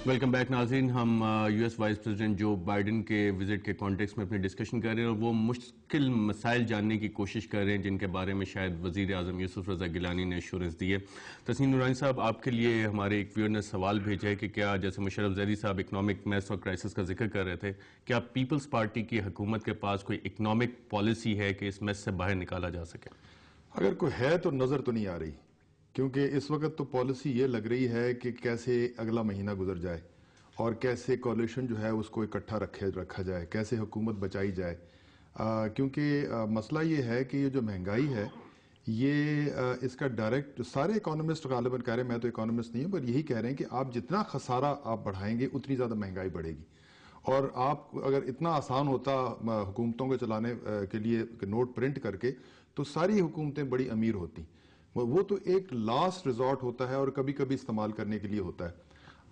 Welcome back ناظرین. ہم U S vice president Joe Biden کے وزٹ کے کانٹیکس میں اپنی ڈسکشن کر رہے ہیں اور وہ مشکل مسائل جاننے کی کوشش کر رہے ہیں جن کے بارے میں شاید وزیر اعظم یوسف رضا گیلانی نے ایشورنس دی ہے. تسنیم نورانی صاحب، آپ کے لیے ہمارے ایک ویور نے سوال بھیجا ہے کہ کیا جیسے مشرف زیدی صاحب اکنامک میس اور کرائسس کا ذکر کر رہے تھے، کیا پیپلز پارٹی کی حکومت کے پاس کوئی اکنامک پالیسی ہے کہ اس میس سے باہر نکالا جا سکے؟ اگر کوئی ہے تو نظر تو نہیں آ رہی، کیونکہ اس وقت تو پالیسی یہ لگ رہی ہے کہ کیسے اگلا مہینہ گزر جائے اور کیسے کولیشن جو ہے اس کو اکٹھا رکھا جائے، کیسے حکومت بچائی جائے. کیونکہ مسئلہ یہ ہے کہ یہ جو مہنگائی ہے یہ اس کا ڈائریکٹ سارے اکانومسٹ غالباً کہہ رہے ہیں، میں تو اکانومسٹ نہیں ہوں، پر یہی کہہ رہے ہیں کہ آپ جتنا خسارہ آپ بڑھائیں گے اتنی زیادہ مہنگائی بڑھے گی. اور آپ اگر اتنا آسان ہوتا حکومتوں کو چلانے کے لیے نوٹ پرنٹ کر کے تو ساری حکومتیں بڑی امیر ہوتی. وہ تو ایک لاسٹ ریزورٹ ہوتا ہے اور کبھی کبھی استعمال کرنے کے لیے ہوتا ہے.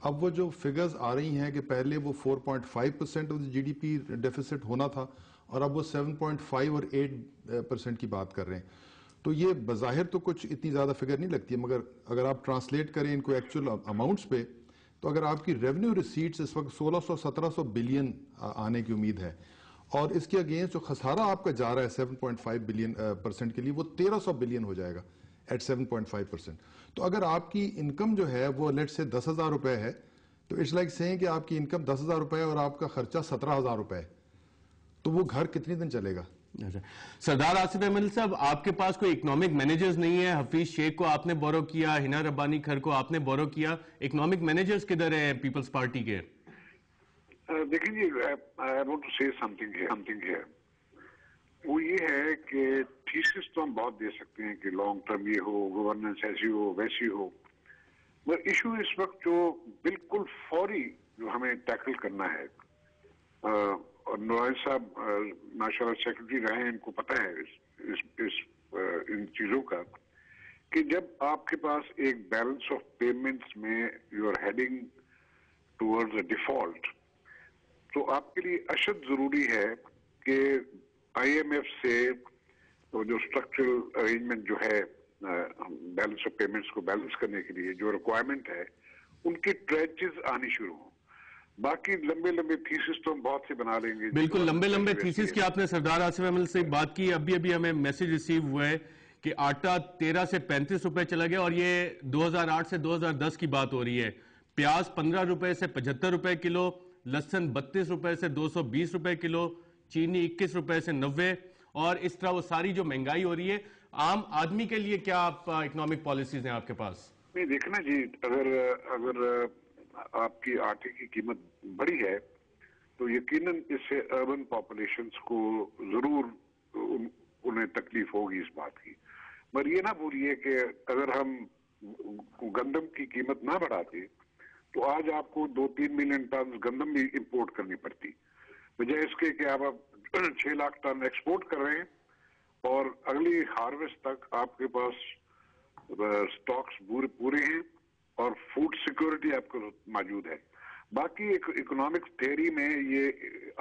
اب وہ جو فگرز آ رہی ہیں کہ پہلے وہ 4.5% of G D P deficit ہونا تھا اور اب وہ 7.5 اور 8% کی بات کر رہے ہیں، تو یہ بظاہر تو کچھ اتنی زیادہ فگر نہیں لگتی ہے، مگر اگر آپ ٹرانسلیٹ کریں ان کو ایکچوئل اماؤنٹس پہ تو اگر آپ کی ریونیو ریسیٹس اس وقت 1600-1700 بلین آنے کی امید ہے اور اس کے اگینسٹ جو خسارہ آپ کا جا رہا ہے 7.5% کے لیے وہ 1300 بلین ہو جائے گا ایٹ 7.5%. تو اگر آپ کی انکم جو ہے وہ لیٹ سے 10,000 روپے ہے تو اٹس لائک سیئنگ کہ آپ کی انکم 10,000 روپے اور آپ کا خرچہ 17,000 روپے ہے، تو وہ گھر کتنی دن چلے گا؟ سردار آصف احمد صاحب، آپ کے پاس کوئی اکنامک مینیجرز نہیں ہے؟ حفیظ شیخ کو آپ نے بورو کیا، ہنا ربانی کھر کو آپ نے بورو کیا، اکنامک مینیجرز کدھر ہیں پیپلز پارٹی کے؟ دیکھیں جی، I want to say something here. وہ یہ ہے کہ تھیسس تو ہم بہت دے سکتے ہیں کہ لانگ ٹرم یہ ہو، گورننس ایسی ہو ویسی ہو، مگر ایشو اس وقت جو بالکل فوری جو ہمیں ٹیکل کرنا ہے، اور نورانی صاحب ماشاءاللہ سیکرٹری رہے ہیں، ان کو پتہ ہے ان چیزوں کا، کہ جب آپ کے پاس ایک بیلنس آف پیمنٹس میں you are heading towards a default, تو آپ کے لیے اشد ضروری ہے کہ آئی ایم ایف سے جو اسٹرکچرل ارینجمنٹ جو ہے بیلنس آف پیمنٹس کو بیلنس کرنے کے لیے جو ریکوائرمنٹ ہے ان کی ٹریچز آنی شروع ہوں. باقی لمبے تھیسس تو ہم بہت سے بنا لیں گے. بالکل لمبے تھیسس کی آپ نے سردار آصف احمد سے بات کی. ابھی ہمیں میسج ریسیو ہوا ہے کہ آٹا 13 سے 35 روپے چلا گیا اور یہ 2008 سے 2010 کی بات ہو رہی ہے. پیاز 15 روپے سے 75 روپے کلو، لہسن 32 روپے سے 220 روپے کلو، چینی 21 روپے سے 90، اور اس طرح وہ ساری جو مہنگائی ہو رہی ہے. عام آدمی کے لیے کیا اکنامک پالیسیز ہیں آپ کے پاس؟ نہیں، دیکھنا جی، اگر آپ کی آٹے کی قیمت بڑی ہے تو یقیناً اس سے اربن پاپولیشنز کو ضرور انہیں تکلیف ہوگی اس بات کی. مگر یہ نہ بھولیے کہ اگر ہم گندم کی قیمت نہ بڑھاتے تو آج آپ کو 2-3 ملین ٹن گندم بھی امپورٹ کرنی پڑتی، بجائے اس کے کہ آپ 6 لاکھ ٹن ایکسپورٹ کر رہے ہیں اور اگلی ہارویسٹ تک آپ کے پاس سٹاکس پورے ہیں اور فوڈ سیکورٹی آپ کو موجود ہے. باقی اکنامک تھیوری میں یہ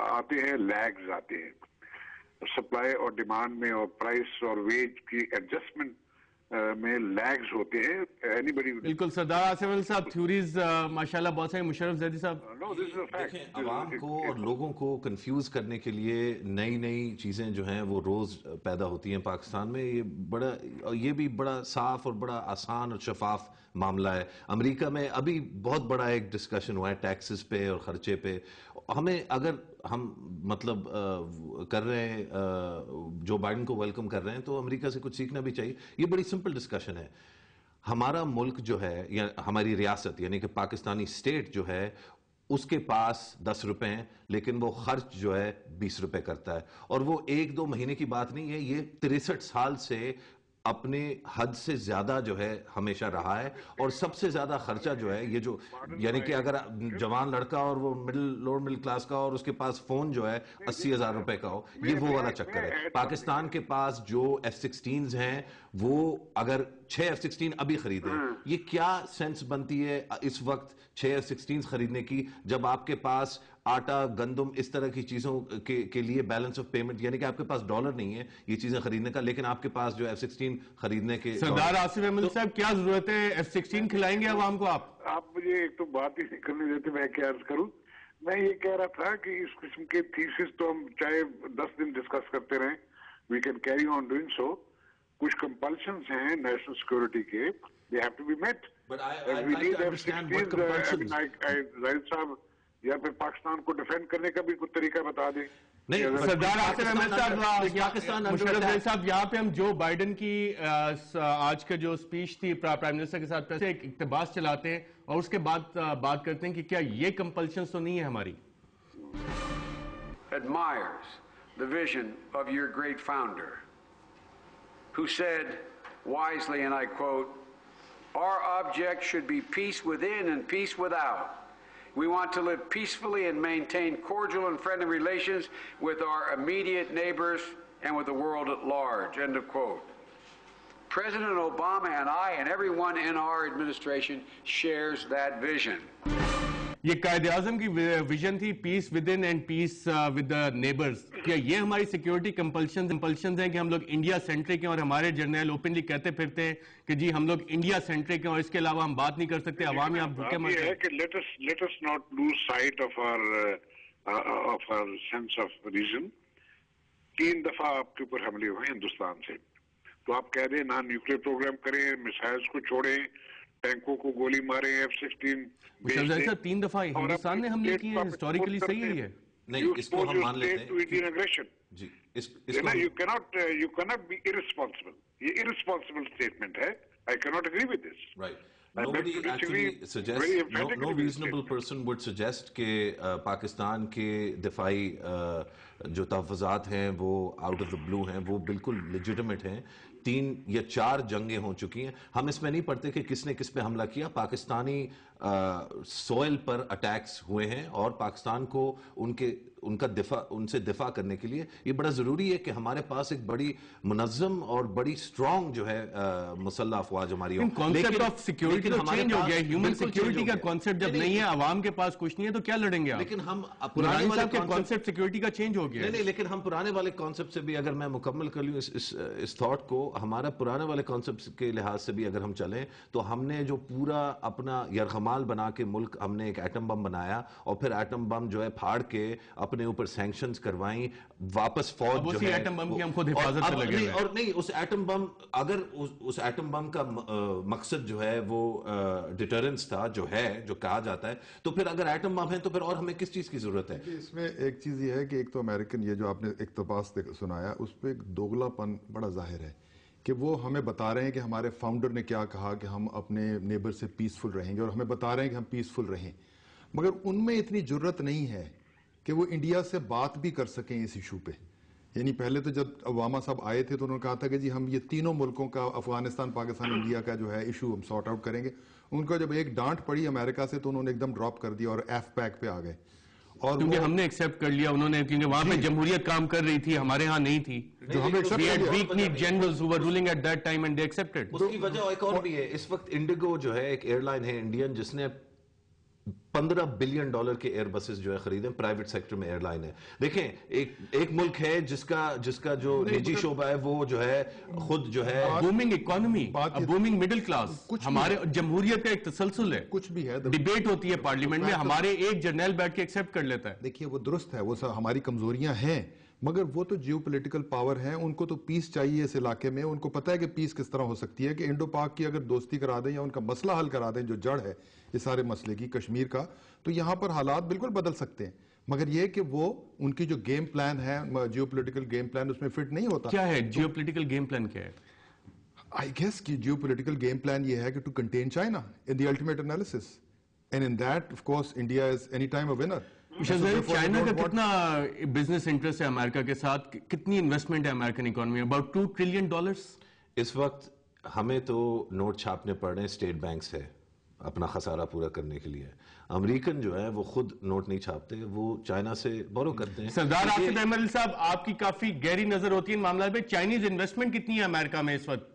آتے ہیں، لیگز آتے ہیں سپلائی اور ڈیمانڈ میں، اور پرائس اور ویج کی ایڈجسٹمنٹ میں لیگز ہوتے ہیں. بالکل سردار آصف احمد صاحب، تھیوریز ماشاءاللہ بہت سارے. مشرف زیدی صاحب، دیکھیں، عوام کو اور لوگوں کو کنفیوز کرنے کے لیے نئی چیزیں جو ہیں وہ روز پیدا ہوتی ہیں پاکستان میں. یہ بھی بڑا صاف اور بڑا آسان اور شفاف معاملہ ہے. امریکہ میں ابھی بہت بڑا ایک ڈسکشن ہوا ہے ٹیکسز پہ اور خرچے پہ. اگر ہم مطلب کر رہے ہیں جو بائیڈن کو ویلکم کر رہے ہیں تو امریکہ سے کچھ سیکھنا بھی چاہیے. یہ بڑی سمپل ڈسکشن ہے. ہمارا ملک جو ہے یا ہماری ریاست یعنی کہ پاکستانی اسٹیٹ جو ہے اس کے پاس 10 روپے ہیں لیکن وہ خرچ جو ہے 20 روپے کرتا ہے، اور وہ 1-2 مہینے کی بات نہیں ہے. یہ 63 سال سے اپنے حد سے زیادہ جو ہے ہمیشہ رہا ہے. اور سب سے زیادہ خرچہ جو ہے یہ جو یعنی کہ اگر جوان لڑکا اور وہ لوور مڈل کلاس کا اور اس کے پاس فون جو ہے 80,000 روپے کا ہو، یہ وہ والا چکر ہے. پاکستان کے پاس جو F-16 ہیں وہ اگر 6 F-16 ابھی خریدیں، یہ کیا سینس بنتی ہے اس وقت 6 F-16 خریدنے کی جب آپ کے پاس آٹا گندم اس طرح کی چیزوں کے لیے بیلنس آف پیمنٹ، یعنی کہ آپ کے پاس ڈالر نہیں ہے یہ چیزیں خریدنے کا، لیکن آپ کے پاس جو F-16 خریدنے کے سردار آصف احمد صاحب کیا ضرورت ہے F-16 کھلائیں گے عوام کو آپ مجھے ایک تو بات ہی نہیں کرنے دیتے، میں کیا عرض کروں. میں یہ کہہ رہا تھا کہ اس قسم کے تھیسس تو ہم چاہے 10 دن ڈسکس کرتے رہیں، we can carry on doing so. کچھ کمپلشنز ہیں نیشنل سیکورٹی کے، they have to be met. We need F-16. ظاہر صاحب یا پھر پاکستان کو ڈیفینڈ کرنے کا بھی کوئی طریقہ بتا دیں. سردار آصف احمد صاحب یہاں پہ ہم جو بائیڈن کی آج کا جو اسپیچ تھی پرائم منسٹر کے ساتھ ایک اقتباس چلاتے ہیں اور اس کے بعد بات کرتے ہیں کہ کیا یہ کمپلشنز تو نہیں ہے ہماری. Admires the vision of your great founder, who said wisely, and I quote, "Our object should be peace within and peace without. We want to live peacefully and maintain cordial and friendly relations with our immediate neighbors and with the world at large." End of quote. President Obama and I and everyone in our administration shares that vision. یہ قائد اعظم کی vision تھی، peace within and peace with the neighbours. کیا یہ ہماری security compulsions ہیں کہ ہم لوگ انڈیا سینٹرک ہیں اور ہمارے جرنیل اوپنلی کہتے پھرتے ہیں کہ جی ہم لوگ انڈیا سینٹرک ہیں اور اس کے علاوہ ہم بات نہیں کر سکتے، عوام یہاں بھوکے مر یہ ہے کہ let us not lose sight of our sense of reason. 3 دفعہ آپ کے اوپر حملے ہوئے ہندوستان سے، تو آپ کہہ دیں نان نیوکلیر پروگرام کریں، میسائلز کو چھوڑیں، ٹینکوں کو گولی ماریں، F-16 3 دفعہ ہندوستان نے حملے کیے ہیں، ہسٹوریکلی صحیح ہے یہ. نہیں، اس کو ہم مان لیتے ہیں جی. You cannot be irresponsible. یہ irresponsible statement ہے. I cannot agree with this. Right. Nobody actually suggests, no reasonable person would suggest کہ پاکستان کے دفاعی جو تحفظات ہیں وہ آؤٹ آف دا بلو ہیں، وہ بالکل لیجیٹمیٹ ہیں. 3 یا 4 جنگیں ہو چکی ہیں. ہم اس میں نہیں پڑھتے کہ کس نے کس پہ حملہ کیا. پاکستانی سوئل پر اٹیکس ہوئے ہیں اور پاکستان کو ان سے دفاع کرنے کے لیے یہ بڑا ضروری ہے کہ ہمارے پاس ایک بڑی منظم اور بڑی سٹرونگ جو ہے مسلح افواج ہماری ہوں. کانسیپٹ آف سیکیورٹی تو چینج ہو گیا ہے. ہیومن سیکیورٹی کا کانسیپٹ جب نہیں ہے، عوام کے پاس کچھ نہیں ہے تو کیا لڑیں گے آپ؟ لیکن ہم پرانے والے کانسیپٹ سیکیورٹی کا چینج ہو گیا ہے. نہیں، لیکن ہم پرانے والے کانسیپٹ سے بھی اگر میں مکمل کر لوں اس تھاٹ کو، ہمارا پرانے والے کانسیپٹ کے لحاظ سے بھی اگر ہم چلیں تو ہم نے جو پورا اپنا یرغمال بنا کے ملک، ہم نے ایک ایٹم بم بنایا اور پھر ایٹم بم جو ہے پھاڑ کے اپنے اوپر سینکشنز کروائیں، واپس فوج جو ہے ایٹم بم کی ہم خود حفاظت سے لگے ہوئے. اور نہیں، اس ایٹم بم، اگر اس ایٹم بم کا مقصد جو ہے وہ ڈیٹرنس تھا، جو کہا جاتا ہے، تو پھر اگر ایٹم بم ہے تو پھر اور ہمیں کس چیز کی ضرورت ہے؟ اس میں ایک چیز یہ ہے کہ ایک تو امریکن یہ جو آپ نے اقتباس سنایا اس پہ ایک دوگلا پن بڑا ظاہر ہے کہ وہ ہمیں بتا رہے ہیں کہ ہمارے فاؤنڈر نے کیا کہا کہ ہم اپنے نیبر سے پیسفل رہیں گے، اور ہمیں بتا رہے ہیں کہ ہم پیسفل رہیں، مگر ان میں اتنی جرت نہیں ہے کہ وہ انڈیا سے بات بھی کر سکیں اس ایشو پہ. یعنی پہلے تو جب اوباما صاحب آئے تھے تو انہوں نے کہا تھا کہ جی ہم یہ تینوں ملکوں کا، افغانستان، پاکستان، انڈیا کا جو ہے ایشو ہم سارٹ آؤٹ کریں گے. ان کو جب ایک ڈانٹ پڑی امریکہ سے تو انہوں نے ایک دم ڈراپ کر دیا اور ایف پیک پہ آ گئے. اور کیونکہ ہم نے ایکسیپٹ کر لیا، انہوں نے، کیونکہ وہاں پہ جمہوریت کام کر رہی تھی، ہمارے ہاں نہیں تھی. جو ہم We had weak-kneed generals who were ruling at that time and they accepted. اس کی وجہ ایک اور بھی ہے. اس وقت انڈیگو جو ہے ایک ایئر لائن ہے انڈین، جس نے $15 بلین کے ایئر بسز جو ہے خریدیں، پرائیویٹ سیکٹر میں ایئر لائن ہے. دیکھیں ایک ملک ہے جس کا جو نجی شعبہ ہے وہ جو ہے خود جو ہے booming economy, booming middle class. ہمارے جمہوریت کا ایک تسلسل ہے، کچھ بھی ہے، ڈیبیٹ ہوتی ہے پارلیمنٹ میں، ہمارے ایک جرنیل بیٹھ کے ایکسیپٹ کر لیتا ہے. دیکھیے وہ درست ہے، وہ ہماری کمزوریاں ہیں، مگر وہ تو جیو پولیٹیکل پاور ہیں، ان کو تو پیس چاہیے اس علاقے میں. ان کو پتہ ہے کہ پیس کس طرح ہو سکتی ہے، کہ انڈو پاک کی اگر دوستی کرا دیں یا ان کا مسئلہ حل کرا دیں جو جڑ ہے اس سارے مسئلے کی، کشمیر کا، تو یہاں پر حالات بالکل بدل سکتے ہیں. مگر یہ کہ وہ ان کی جو گیم پلان ہے، جیو پولیٹیکل گیم پلان، اس میں فٹ نہیں ہوتا. کیا ہے جیو پولیٹیکل گیم پلان؟ کیا ہے؟ آئی گیس کہ جیو پولیٹیکل گیم پلان یہ ہے کہ to contain China in the ultimate analysis, and in that of course India is any time a winner. China کا کتنا بزنس انٹرسٹ ہے امریکہ کے ساتھ؟ کتنی انویسٹمنٹ ہے امریکن اکانومی میں؟ About $2 trillion. اس وقت ہمیں تو نوٹ چھاپنے پڑ رہے ہیں اسٹیٹ بینک سے اپنا خسارہ پورا کرنے کے لیے. امریکن جو ہے وہ خود نوٹ نہیں چھاپتے، وہ چائنا سے بورو کرتے ہیں. سردار آصف احمد صاحب، آپ کی کافی گہری نظر ہوتی ہے ان معاملات میں. چائنیز انویسٹمنٹ کتنی ہے امریکہ میں اس وقت؟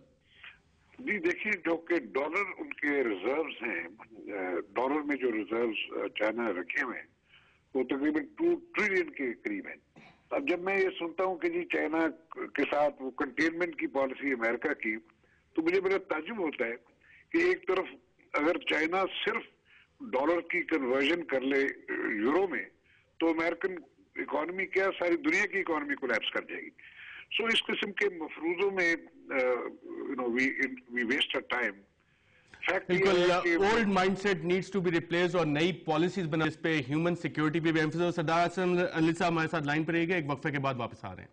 جی دیکھیں، جو کہ ڈالر ان کے ریزروز ہیں، ڈالر میں جو ریزروز چائنا رکھے ہوئے ہیں وہ تقریباً 2 ٹریلین کے قریب ہے. اب جب میں یہ سنتا ہوں کہ جی چائنا کے ساتھ وہ کنٹینمنٹ کی پالیسی امریکہ کی, تو مجھے بڑا تعجب ہوتا ہے کہ ایک طرف اگر چائنا صرف ڈالر کی کنورژن کر لے یورو میں تو امریکن اکانومی کیا ساری دنیا کی اکانومی کولیپس کر جائے گی. سو اس قسم کے مفروضوں میں وی ویسٹ ار ٹائم. بالکل old mindset needs to be replace اور نئی پالیسیز بنا, اس پہ ہیومن سیکیورٹی پہ بھی ایمفسس. سردار انل صاحب ہمارے ساتھ لائن پر رہیے گا, ایک وقفے کے بعد واپس آ رہے ہیں.